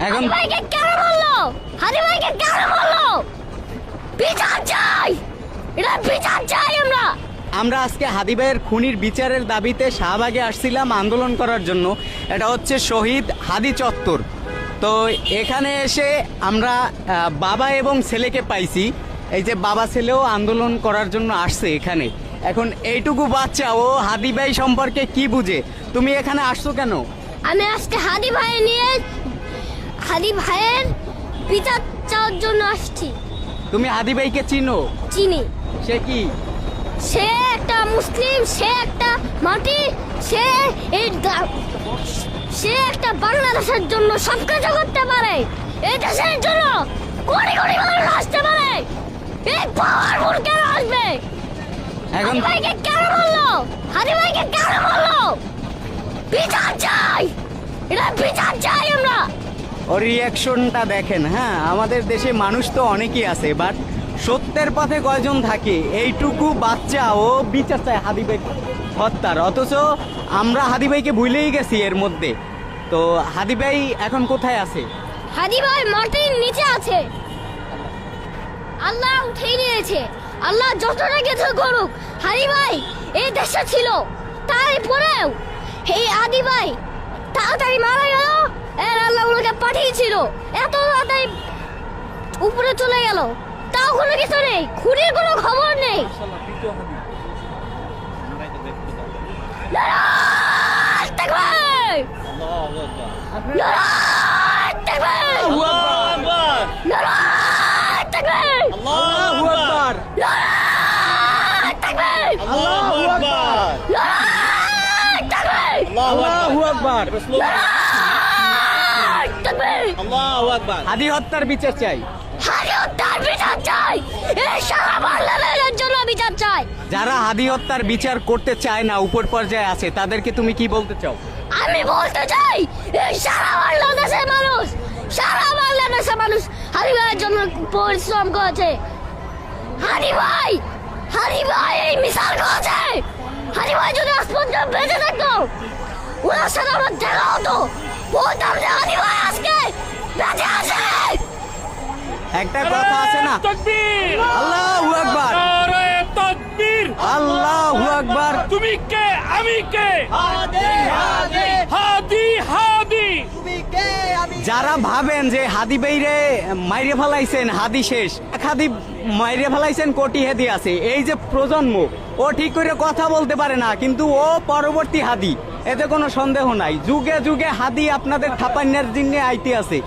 এখন ভাইকে কেন বললো? হাদি ভাইকে কেন বললো? বিচার চাই, এটা বিচার চাই আমরা। আমরা আজকে হাদি ভাইয়ের খুনির বিচারের দাবিতে শাহবাগে আসছিলাম আন্দোলন করার জন্য। এটা হচ্ছে শহীদ হাদি চত্বর। তো এখানে এসে আমরা বাবা এবং ছেলেকে পাইছি। এই যে বাবা ছেলেও আন্দোলন করার জন্য আসছে এখানে। এখন এইটুকু বাচ্চা ও হাদি ভাই সম্পর্কে কি বুঝে? তুমি এখানে আসছো কেন? আমি আজকে হাদি ভাই নিয়ে হাদি ভাইয়ের বিচার চাওয়ার জন্য আসছি। তুমি হাদি ভাইকে চিনো? চিনি। সে কি? সে একটা মুসলিম, সে একটা মাটি, সে সে একটা বাংলাদেশের জন্য সব কিছু করতে পারে। এই দেশের জন্য কোটি কোটি মানুষ আসতে পারে। এই পাওয়ারফুল কেন আসবে? এখন হাদি ভাইকে কেন বললো? হাদি ভাইকে কেন বললো? বিচার চাই, এটা বিচার চাই আমরা। ওর রিয়াকশনটা দেখেন। হ্যাঁ, আমাদের দেশে মানুষ তো অনেকেই আছে, বাট সত্যের পথে কয়জন থাকে? এইটুকু বাচ্চা ও বিচার চায় হাদি ভাই হত্যার, অথচ আমরা হাদি ভাইকে ভুলেই গেছি এর মধ্যে। তো হাদি ভাই এখন কোথায় আছে? হাদি ভাই মাটির নিচে আছে। আল্লাহ উঠিয়ে নিয়েছে। আল্লাহ যতটা কিছু করুক, হাদি ভাই এই দেশে ছিল, তারপরেও এই হাদি ভাই তাড়াতাড়ি মারা গেল। এর আল্লাহ ওনাকে পাঠিয়েছিল, এত তাড়াতাড়ি উপরে চলে গেল, তাও কোনো কিছু নেই, খুনির কোনো খবর নেই। নারায় তাকবীর! নারায় তাকবীর! নারায় তাকবীর! আল্লাহু আকবার! নারায় তাকবীর! আল্লাহু আকবার! নারায় তাকবীর! আল্লাহু আকবার! নারায় তাকবীর! হাদি হত্যার বিচার চাই। হাদি হত্যার বিচার চাই। এই সারা বাংলাদেশের জন্য বিচার চাই। যারা হাদি হত্যার বিচার করতে চায় না, উপর পর্যায়ে আছে, তাদেরকে তুমি কি বলতে চাও? আমি বলতে চাই, এই সারা বাংলাদেশের মানুষ, সারা বাংলাদেশের মানুষ হাদি ভাইয়ের জন্য পরিশ্রম করেছে। হাদি ভাই এই মিশাল করেছে। হাদি ভাই যদি আজ পর্যন্ত বেঁচে থাকতো, ওনার সাথে আমার দেখা হতো, বলতাম যে হাদি ভাই আজকে বেঁচে আছে। একটা কথা আছে না, তাকবীর! আল্লাহু আকবার, নারায়ে তাকবীর! আল্লাহু আকবার। তুমি কে, আমি কে? হাদি! যারা ভাবেন যে হাদি বেইরে মাইরে ফেলাইছেন, হাদি শেষ, এক হাদি মাইরে ফেলাইছেন, কোটি হাদি আছে। এই যে প্রজন্ম, ও ঠিক করে কথা বলতে পারে না, কিন্তু ও পরবর্তী হাদি, এতে কোনো সন্দেহ নাই। যুগে যুগে হাদি আপনাদের থাপান্যার জিন্নে আইতে আছে।